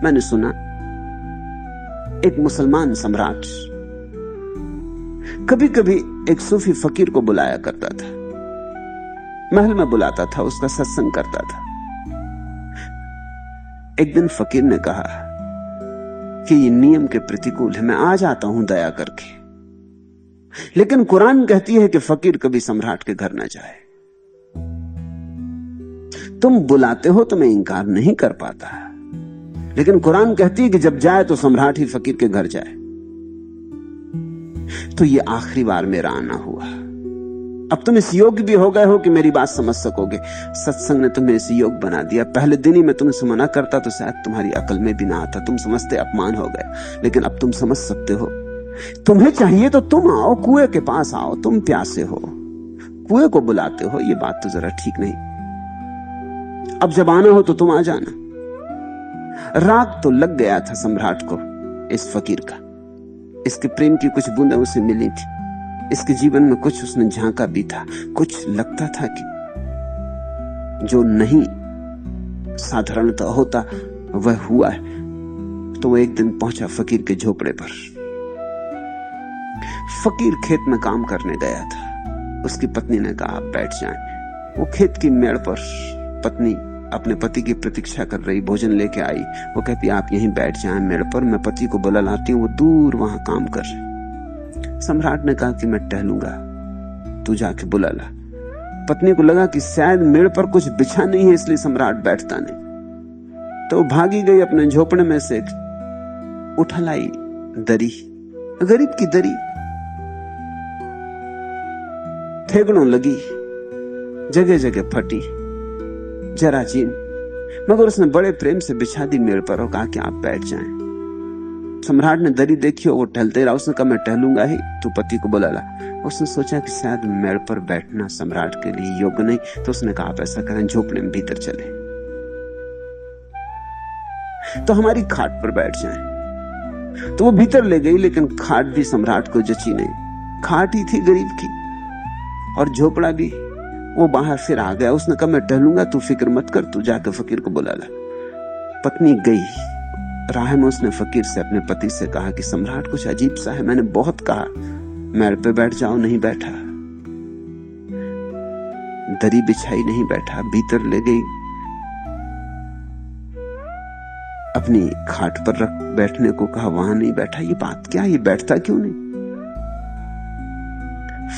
मैंने सुना एक मुसलमान सम्राट कभी कभी एक सूफी फकीर को बुलाया करता था, महल में बुलाता था, उसका सत्संग करता था। एक दिन फकीर ने कहा कि ये नियम के प्रतिकूल है, मैं आ जाता हूं दया करके, लेकिन कुरान कहती है कि फकीर कभी सम्राट के घर ना जाए। तुम बुलाते हो तो मैं इंकार नहीं कर पाता, लेकिन कुरान कहती है कि जब जाए तो सम्राट ही फकीर के घर जाए। तो ये आखिरी बार मेरा आना हुआ। अब तुम इस योग्य भी हो गए हो कि मेरी बात समझ सकोगे। सत्संग ने तुम्हें इस योग्य बना दिया। पहले दिन ही मैं तुमसे मना करता तो शायद तुम्हारी अकल में भी ना आता, तुम समझते अपमान हो गए, लेकिन अब तुम समझ सकते हो। तुम्हें चाहिए तो तुम आओ, कुएं के पास आओ, तुम प्यासे हो, कुएं को बुलाते हो, ये बात तो जरा ठीक नहीं। अब जब आना हो तो तुम आ जाना। राग तो लग गया था सम्राट को इस फकीर का, इसके प्रेम की कुछ बूंदें उसे मिली थी, इसके जीवन में कुछ उसने झांका भी था, कुछ लगता था कि जो नहीं साधारणता होता वह हुआ है। तो वो एक दिन पहुंचा फकीर के झोपड़े पर। फकीर खेत में काम करने गया था। उसकी पत्नी ने कहा आप बैठ जाएं। वो खेत की मेड़ पर पत्नी अपने पति की प्रतीक्षा कर रही, भोजन लेके आई। वो कहती आप यहीं बैठ जाएं मेड़ पर, मैं पति को बुला लाती हूं, वो दूर वहां काम कर रहे। सम्राट ने कहा कि मैं टहलूंगा, तू जाके बुला ला। पत्नी को लगा कि शायद मेड़ पर कुछ बिछा नहीं है, इसलिए सम्राट बैठता नहीं। तो भागी गई अपने झोपड़े में से उठा लाई दरी, गरीब की दरी, थेगड़ों लगी, जगह जगह फटी, जराजीन, मगर उसने बड़े प्रेम से बिछा दी मेड़ पर और कहा कि आप बैठ जाएं। सम्राट ने दरी देखी और वो टहलते रहा। उसने कहा मैं टहलूंगा ही, तू पति को बुला ला। उसने सोचा कि शायद मेड़ पर बैठना सम्राट के लिए योग्य नहीं, तो उसने कहा आप ऐसा करें झोपड़े में भीतर चले, तो हमारी खाट पर बैठ जाएं। तो वो भीतर ले गई, लेकिन खाट भी सम्राट को जची नहीं। खाट ही थी गरीब की और झोपड़ा भी। वो बाहर फिर आ गया। उसने कहा मैं टहलूंगा, तू फिक्र मत कर, तू जाकर फकीर को बुला ला। पत्नी गई। राह में उसने फकीर से, अपने पति से कहा कि सम्राट कुछ अजीब सा है, मैंने बहुत कहा मेड़ पे बैठ जाओ, नहीं बैठा, दरी बिछाई, नहीं बैठा, भीतर ले गई, अपनी खाट पर रख बैठने को कहा, वहां नहीं बैठा। ये बात क्या, ये बैठता क्यों नहीं?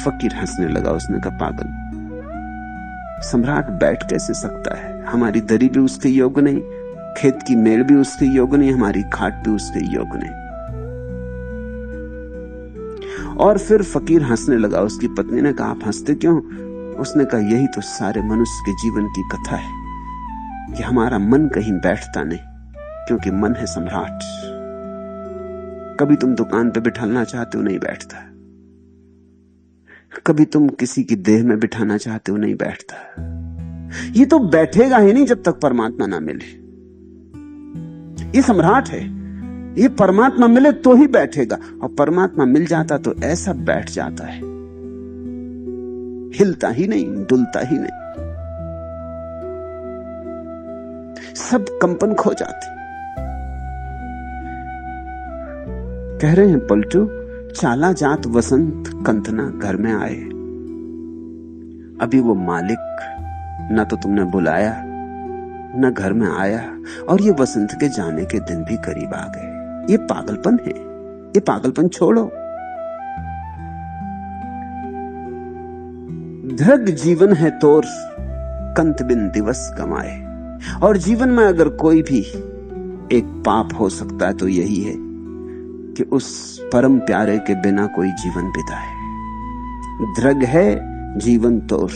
फकीर हंसने लगा। उसने कहा पागल, सम्राट बैठ कैसे सकता है? हमारी दरी भी उसके योग्य नहीं, खेत की मेड़ भी उसके योग्य नहीं, हमारी खाट भी उसके योग्य नहीं। और फिर फकीर हंसने लगा। उसकी पत्नी ने कहा आप हंसते क्यों? उसने कहा यही तो सारे मनुष्य के जीवन की कथा है कि हमारा मन कहीं बैठता नहीं, क्योंकि मन है सम्राट। कभी तुम दुकान पे बिठाना चाहते हो, नहीं बैठता। कभी तुम किसी की देह में बिठाना चाहते हो, नहीं बैठता। ये तो बैठेगा ही नहीं जब तक परमात्मा ना मिले। ये सम्राट है, ये परमात्मा मिले तो ही बैठेगा, और परमात्मा मिल जाता तो ऐसा बैठ जाता है, हिलता ही नहीं, डुलता ही नहीं, सब कंपन खो जाते। कह रहे हैं पलटू, चाला जात वसंत कंतना घर में आए। अभी वो मालिक न तो तुमने बुलाया न घर में आया, और ये वसंत के जाने के दिन भी करीब आ गए। ये पागलपन है, ये पागलपन छोड़ो। धृग जीवन है तोर कंत बिन दिवस कमाए। और जीवन में अगर कोई भी एक पाप हो सकता है तो यही है कि उस परम प्यारे के बिना कोई जीवन बिताए। धृग है जीवन तोर,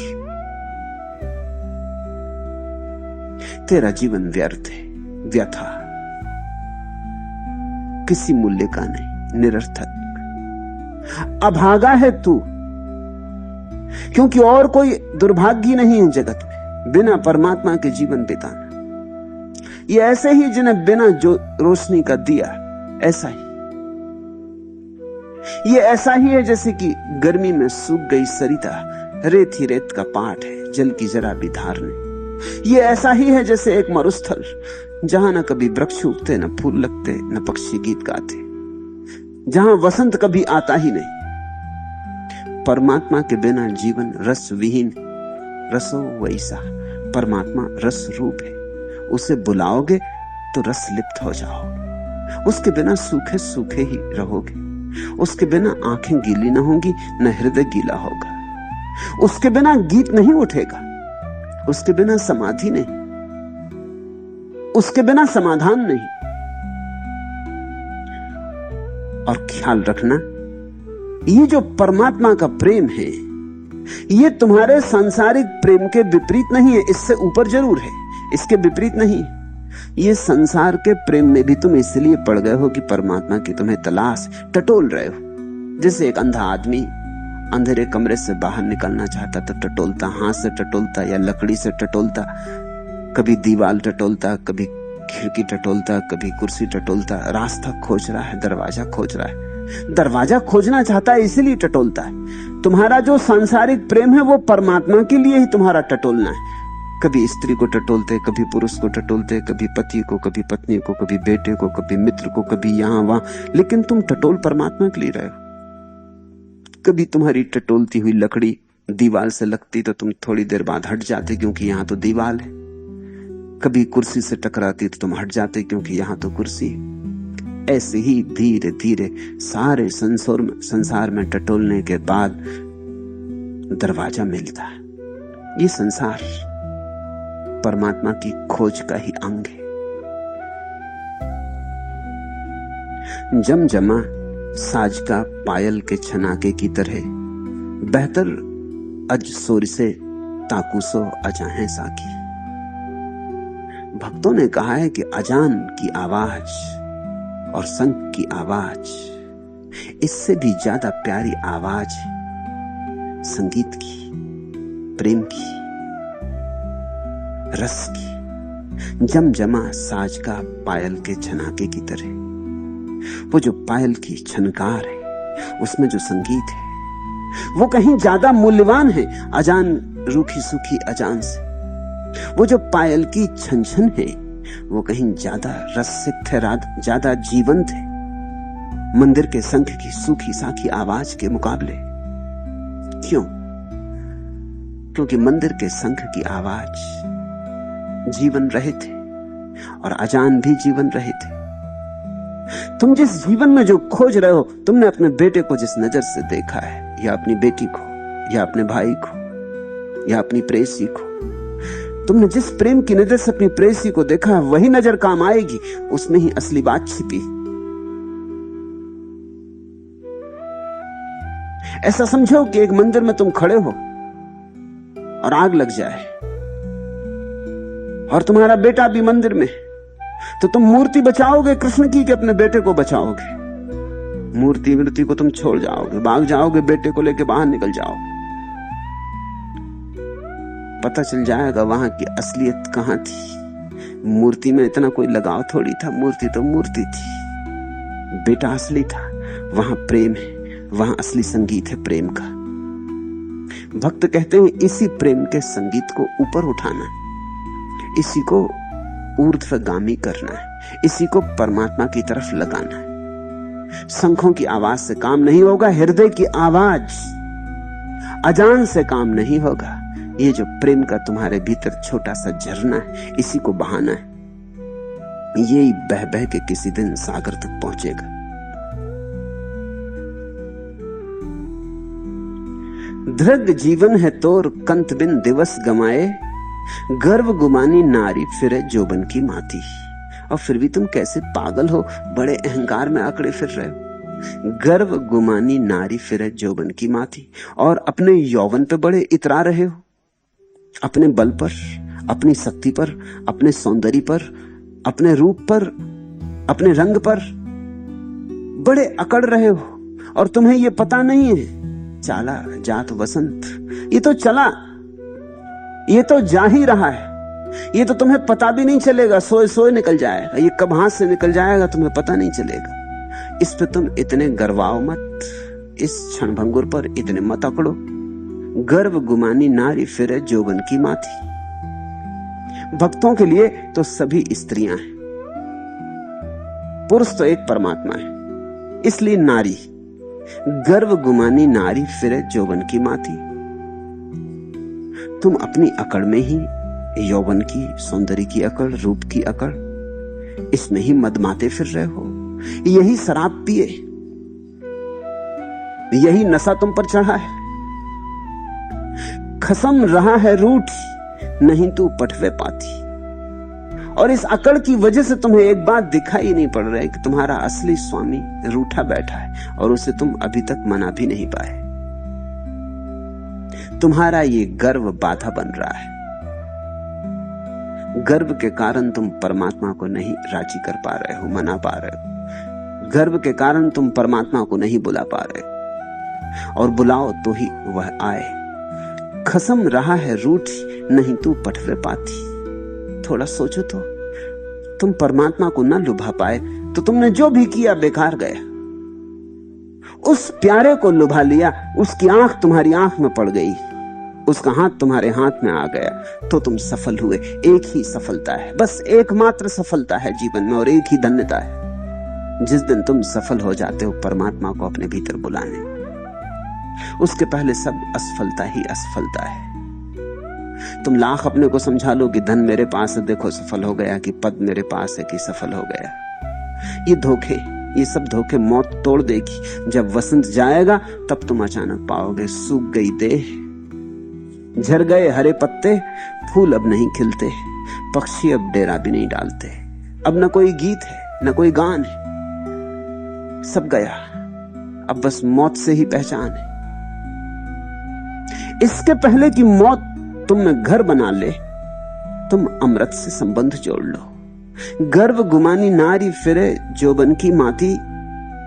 तेरा जीवन व्यर्थ है, व्यथा, किसी मूल्य का नहीं, निरर्थक। अभागा है तू, क्योंकि और कोई दुर्भाग्य नहीं है जगत में बिना परमात्मा के जीवन बिताना। ये ऐसे ही जिन्हें बिना जो रोशनी का दिया, ऐसा ही। ये ऐसा ही है जैसे कि गर्मी में सूख गई सरिता, रेत ही रेत का पाट है, जल की जरा भी धार नहीं। ये ऐसा ही है जैसे एक मरुस्थल जहां न कभी वृक्ष उगते, न फूल लगते, न पक्षी गीत गाते, जहां वसंत कभी आता ही नहीं। परमात्मा के बिना जीवन रस विहीन। रसो वैसा, परमात्मा रस रूप है। उसे बुलाओगे तो रस लिप्त हो जाओ। उसके बिना सूखे सूखे ही रहोगे। उसके बिना आंखें गीली ना होंगी, न हृदय गीला होगा। उसके बिना गीत नहीं उठेगा, उसके बिना समाधि नहीं, उसके बिना समाधान नहीं। और ख्याल रखना, ये जो परमात्मा का प्रेम है, ये तुम्हारे सांसारिक प्रेम के विपरीत नहीं है, इससे ऊपर जरूर है, इसके विपरीत नहीं। ये संसार के प्रेम में भी तुम इसलिए पड़ गए हो कि परमात्मा की तुम्हें तलाश, टटोल रहे हो। जैसे एक अंधा आदमी अंधेरे कमरे से बाहर निकलना चाहता तो टटोलता, हाथ से टटोलता या लकड़ी से टटोलता, कभी दीवार टटोलता, कभी खिड़की टटोलता, कभी कुर्सी टटोलता। रास्ता खोज रहा है, दरवाजा खोज रहा है। दरवाजा खोजना चाहता है इसीलिए टटोलता है। तुम्हारा जो सांसारिक प्रेम है वो परमात्मा के लिए ही तुम्हारा टटोलना है। कभी स्त्री को टटोलते, कभी पुरुष को टटोलते, कभी पति को, कभी पत्नी को, कभी बेटे को, कभी मित्र को, कभी यहां वहां, लेकिन तुम टटोल परमात्मा के लिए रहे हो। कभी तुम्हारी टटोलती हुई लकड़ी दीवार से लगती तो तुम थोड़ी देर बाद हट जाते क्योंकि यहां तो दीवार है। कभी कुर्सी से टकराती तो तुम हट जाते क्योंकि यहां तो कुर्सी है। ऐसे ही धीरे धीरे सारे संसार में टटोलने के बाद दरवाजा मिलता है। ये संसार परमात्मा की खोज का ही अंग है। जमजमा साज का पायल के छनाके की तरह, बेहतर अज सोर से ताकुसो अजाहें साकी। भक्तों ने कहा है कि अजान की आवाज और शंख की आवाज, इससे भी ज्यादा प्यारी आवाज है संगीत की, प्रेम की, रस की। जमजमा साज का पायल के छनाके की तरह, वो जो पायल की छनकार है, उसमें जो संगीत है, वो कहीं ज्यादा मूल्यवान है अजान रूखी सूखी अजान से। वो जो पायल की छन छन है, वो कहीं ज्यादा रसिक है, ज्यादा जीवंत है मंदिर के शंख की सूखी साखी आवाज के मुकाबले। क्यों? क्योंकि मंदिर के शंख की आवाज जीवन रहित है और अजान भी जीवन रहित है। तुम जिस जीवन में जो खोज रहे हो, तुमने अपने बेटे को जिस नजर से देखा है, या अपनी बेटी को, या अपने भाई को, या अपनी प्रेयसी को, तुमने जिस प्रेम की नजर से अपनी प्रेयसी को देखा है, वही नजर काम आएगी। उसमें ही असली बात छिपी। ऐसा समझो कि एक मंदिर में तुम खड़े हो और आग लग जाए और तुम्हारा बेटा भी मंदिर में, तो तुम मूर्ति बचाओगे कृष्ण की कि अपने बेटे को बचाओगे? मूर्ति को तुम छोड़ जाओगे, भाग जाओगे, बेटे को लेके बाहर निकल जाओ। पता चल जाएगा वहां की असलियत कहां थी। मूर्ति में इतना कोई लगाव थोड़ी था, मूर्ति तो मूर्ति थी, बेटा असली था। वहां प्रेम है, वहां असली संगीत है प्रेम का। भक्त कहते हैं इसी प्रेम के संगीत को ऊपर उठाना, इसी को ऊर्ध्वगामी करना है, इसी को परमात्मा की तरफ लगाना है। शंखों की आवाज से काम नहीं होगा, हृदय की आवाज, अजान से काम नहीं होगा। ये जो प्रेम का तुम्हारे भीतर छोटा सा झरना है, इसी को बहाना है। यही बह बह के किसी दिन सागर तक पहुंचेगा। दृग जीवन है तोर कंत बिन दिवस गमाए, गर्व गुमानी नारी फिरे जोबन की माती। और फिर भी तुम कैसे पागल हो, बड़े अहंकार में आकड़े फिर रहे हो। गर्व गुमानी नारी फिरे जोबन की माती, और अपने यौवन पे बड़े इतरा रहे हो, अपने बल पर, अपनी शक्ति पर, अपने सौंदर्य पर, अपने रूप पर, अपने रंग पर बड़े अकड़ रहे हो। और तुम्हें ये पता नहीं है, चाला जात वसंत, ये तो चला, ये तो जा ही रहा है, ये तो तुम्हें पता भी नहीं चलेगा, सोए सोए निकल जाएगा। ये कब हाथ से निकल जाएगा तुम्हें पता नहीं चलेगा। इस पे तुम इतने गर्वाओ मत, इस क्षणभंगुर पर इतने मत अकड़ो। गर्व गुमानी नारी फिरे जोबन की माथी। भक्तों के लिए तो सभी स्त्रियां हैं, पुरुष तो एक परमात्मा है। इसलिए नारी, गर्व गुमानी नारी फिरे जोवन की माथी। तुम अपनी अकड़ में ही, यौवन की, सौंदर्य की अकड़, रूप की अकड़, इसमें ही मदमाते फिर रहे हो। यही शराब पिए, यही नशा तुम पर चढ़ा है। खसम रहा है रूठ, नहीं तू पटवे पाती। और इस अकड़ की वजह से तुम्हें एक बात दिखाई नहीं पड़ रहा है कि तुम्हारा असली स्वामी रूठा बैठा है और उसे तुम अभी तक मना भी नहीं पाए। तुम्हारा ये गर्व बाधा बन रहा है। गर्व के कारण तुम परमात्मा को नहीं राजी कर पा रहे हो, मना पा रहे हो। गर्व के कारण तुम परमात्मा को नहीं बुला पा रहे हो, और बुलाओ तो ही वह आए। खसम रहा है रूठ, नहीं तू पटवे पाती। थोड़ा सोचो तो, तुम परमात्मा को न लुभा पाए तो तुमने जो भी किया बेकार गया। उस प्यारे को लुभा लिया, उसकी आंख तुम्हारी आंख में पड़ गई, उसका हाथ तुम्हारे हाथ में आ गया, तो तुम सफल हुए। एक ही सफलता है, बस एकमात्र सफलता है जीवन में, और एक ही धन्यता है। जिस दिन तुम सफल हो जाते हो परमात्मा को अपने भीतर बुलाने, उसके पहले सब असफलता ही असफलता है। तुम लाख अपने को समझा लो कि धन मेरे पास है, देखो सफल हो गया, कि पद मेरे पास है कि सफल हो गया। ये धोखे, ये सब धोखे मौत तोड़ देगी। जब वसंत जाएगा तब तुम अचानक पाओगे सूख गई देह, झड़ गए हरे पत्ते, फूल अब नहीं खिलते, पक्षी अब डेरा भी नहीं डालते, अब न कोई गीत है न कोई गान है, सब गया, अब बस मौत से ही पहचान है। इसके पहले कि मौत तुम में घर बना ले, तुम अमृत से संबंध जोड़ लो। गर्व गुमानी नारी फिरे जोबन की माती,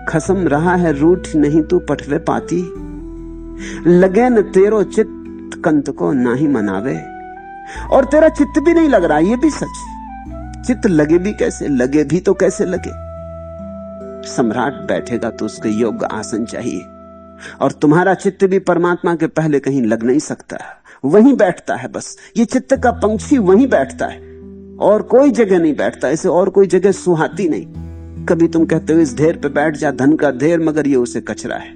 खसम रहा है रूठ नहीं तू पटवे पाती। लगे न तेरो चित्त कंत को ना ही मनावे, और तेरा चित्त भी नहीं लग रहा, ये भी सच। चित्त लगे भी कैसे, लगे भी तो कैसे लगे। सम्राट बैठेगा तो उसके योग्य आसन चाहिए, और तुम्हारा चित्त भी परमात्मा के पहले कहीं लग नहीं सकता, वहीं बैठता है बस। ये चित्त का पंछी वहीं बैठता है, और कोई जगह नहीं बैठता, इसे और कोई जगह सुहाती नहीं। कभी तुम कहते हो इस ढेर पे बैठ जा, धन का ढेर, मगर ये उसे कचरा है।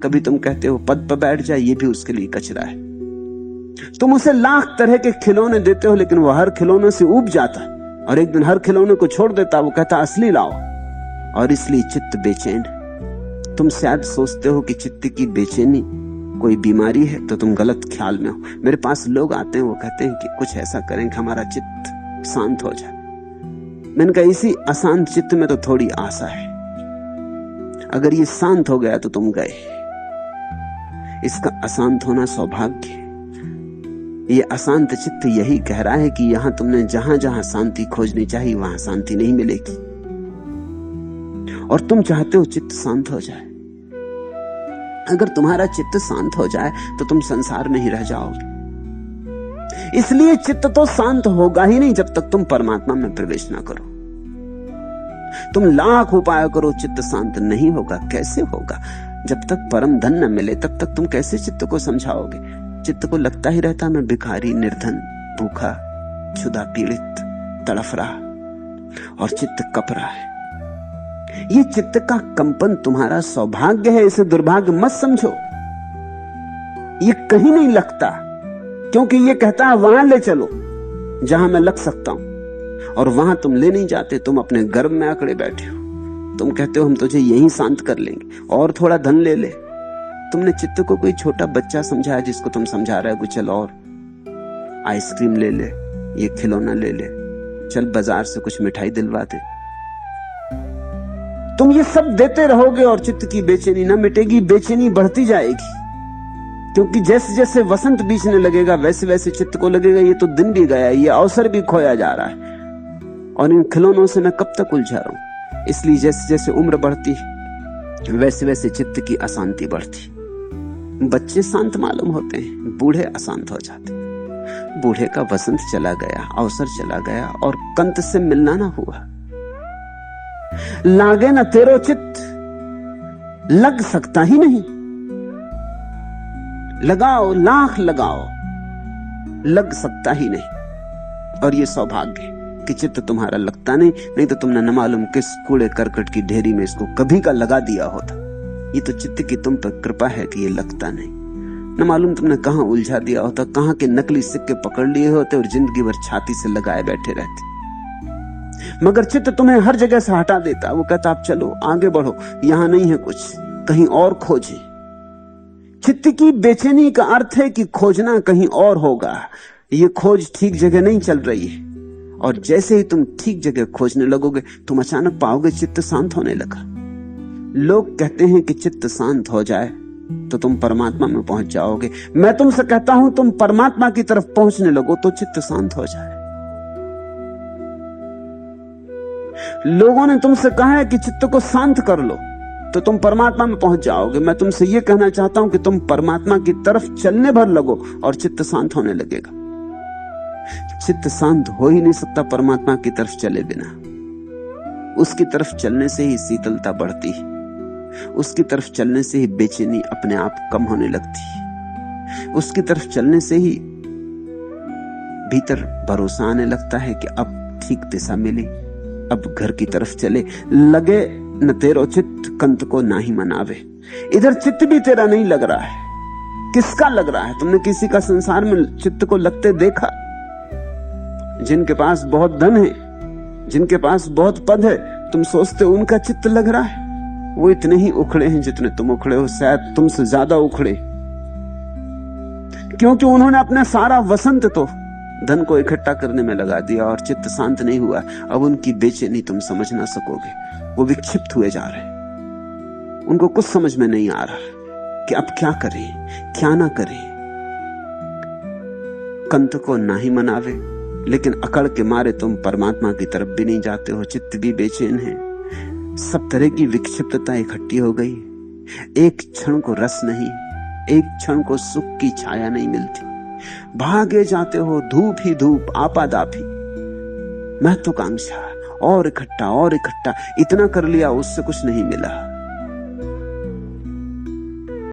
कभी तुम कहते हो पद पे बैठ जा, ये भी उसके लिए कचरा है। तुम उसे लाख तरह के खिलौने देते हो, लेकिन वह हर खिलौने से ऊब जाता, और एक दिन हर खिलौने को छोड़ देता, वो कहता असली लाओ। और इसलिए चित्त बेचैन। तुम शायद सोचते हो कि चित्त की बेचैनी कोई बीमारी है, तो तुम गलत ख्याल में हो। मेरे पास लोग आते हैं, वो कहते हैं कि कुछ ऐसा करें कि हमारा चित्त शांत हो जाए। मैंने कहा इसी अशांत चित्त में तो थोड़ी आशा है, अगर ये शांत हो गया तो तुम गए। इसका अशांत होना सौभाग्य है। ये अशांत चित्त यही कह रहा है कि यहां तुमने जहां जहां शांति खोजनी चाहिए वहां शांति नहीं मिलेगी, और तुम चाहते हो चित्त शांत हो जाए। अगर तुम्हारा चित्त शांत हो जाए तो तुम संसार में ही रह जाओगे। इसलिए चित्त तो शांत होगा ही नहीं जब तक तुम परमात्मा में प्रवेश ना करो। तुम लाख उपाय करो, चित्त शांत नहीं होगा। कैसे होगा? जब तक परम धन न मिले तब तक तुम कैसे चित्त को समझाओगे? चित्त को लगता ही रहता मैं भिखारी, निर्धन, भूखा, क्षुधा, पीड़ित, तड़फ रहा, और चित्त कप रहा है। ये चित्त का कंपन तुम्हारा सौभाग्य है, इसे दुर्भाग्य मत समझो। ये कहीं नहीं लगता, क्योंकि ये कहता है वहां ले चलो जहां मैं लग सकता हूं, और वहां तुम ले नहीं जाते। तुम अपने गर्भ में आकड़े बैठे हो। तुम कहते हो हम तुझे यहीं शांत कर लेंगे, और थोड़ा धन ले ले। तुमने चित्त को कोई छोटा बच्चा समझा है जिसको तुम समझा रहे हो कि चल और आइसक्रीम ले ले, ये खिलौना ले ले, चल बाजार से कुछ मिठाई दिलवा दे। तुम ये सब देते रहोगे और चित्त की बेचैनी न मिटेगी, बेचैनी बढ़ती जाएगी। क्योंकि जैसे जैसे वसंत बीतने लगेगा वैसे वैसे चित्त को लगेगा ये तो दिन भी गया, ये अवसर भी खोया जा रहा है, और इन खिलौनों से मैं कब तक उलझा रहा हूं। इसलिए जैसे जैसे उम्र बढ़ती वैसे वैसे चित्त की अशांति बढ़ती। बच्चे शांत मालूम होते हैं, बूढ़े अशांत हो जाते। बूढ़े का वसंत चला गया, अवसर चला गया, और कंत से मिलना ना हुआ। लागे न तेरो चित्त, लग सकता ही नहीं। लगाओ, लाख लगाओ, लग सकता ही नहीं। और ये सौभाग्य, कि चित्त तुम्हारा लगता नहीं तो तुमने न मालूम किस कूड़े करकट की ढेरी में इसको कभी का लगा दिया होता। ये तो चित्त की तुम पर कृपा है कि ये लगता नहीं। न मालूम तुमने कहां उलझा दिया होता, कहां के नकली सिक्के पकड़ लिए होते और जिंदगी भर छाती से लगाए बैठे रहते। मगर चित्त तुम्हें हर जगह से हटा देता। वो कहता आप चलो आगे बढ़ो, यहां नहीं है कुछ, कहीं और खोजे। चित्त की बेचैनी का अर्थ है कि खोजना कहीं और होगा। ये खोज ठीक जगह नहीं चल रही है। और जैसे ही तुम ठीक जगह खोजने लगोगे, तुम अचानक पाओगे चित्त शांत होने लगा। लोग कहते हैं कि चित्त शांत हो जाए तो तुम परमात्मा में पहुंच जाओगे। मैं तुमसे कहता हूं तुम परमात्मा की तरफ पहुंचने लगो तो चित्त शांत हो जाए। लोगों ने तुमसे कहा है कि चित्त को शांत कर लो तो तुम परमात्मा में पहुंच जाओगे। मैं तुमसे यह कहना चाहता हूं कि तुम परमात्मा की तरफ चलने भर लगो और चित्त शांत होने लगेगा। चित्त शांत हो ही नहीं सकता परमात्मा की तरफ चले बिना। उसकी तरफ चलने से ही शीतलता बढ़ती है, उसकी तरफ चलने से ही बेचैनी अपने आप कम होने लगती है, उसकी तरफ चलने से ही भीतर भरोसा आने लगता है कि अब ठीक दिशा मिली, अब घर की तरफ चले। लगे न तेरो चित्त कंत को ना ही मनावे। इधर चित्त भी तेरा नहीं लग रहा है। किसका लग रहा है? तुमने किसी का संसार में चित्त को लगते देखा? जिनके पास बहुत धन है, जिनके पास बहुत पद है, तुम सोचते उनका चित्त लग रहा है? वो इतने ही उखड़े हैं जितने तुम उखड़े हो, शायद तुमसे ज्यादा उखड़े, क्योंकि उन्होंने अपना सारा वसंत तो धन को इकट्ठा करने में लगा दिया और चित्त शांत नहीं हुआ। अब उनकी बेचैनी तुम समझ ना सकोगे। वो विक्षिप्त हुए जा रहे, उनको कुछ समझ में नहीं आ रहा कि अब क्या करें क्या ना करें। कंत को ना ही मनावे, लेकिन अकड़ के मारे तुम परमात्मा की तरफ भी नहीं जाते हो। चित्त भी बेचैन है, सब तरह की विक्षिप्तता इकट्ठी हो गई। एक क्षण को रस नहीं, एक क्षण को सुख की छाया नहीं मिलती। भागे जाते हो धूप ही धूप, आपादापी, महत्वाकांक्षा, और इकट्ठा, इतना कर लिया, उससे कुछ नहीं मिला।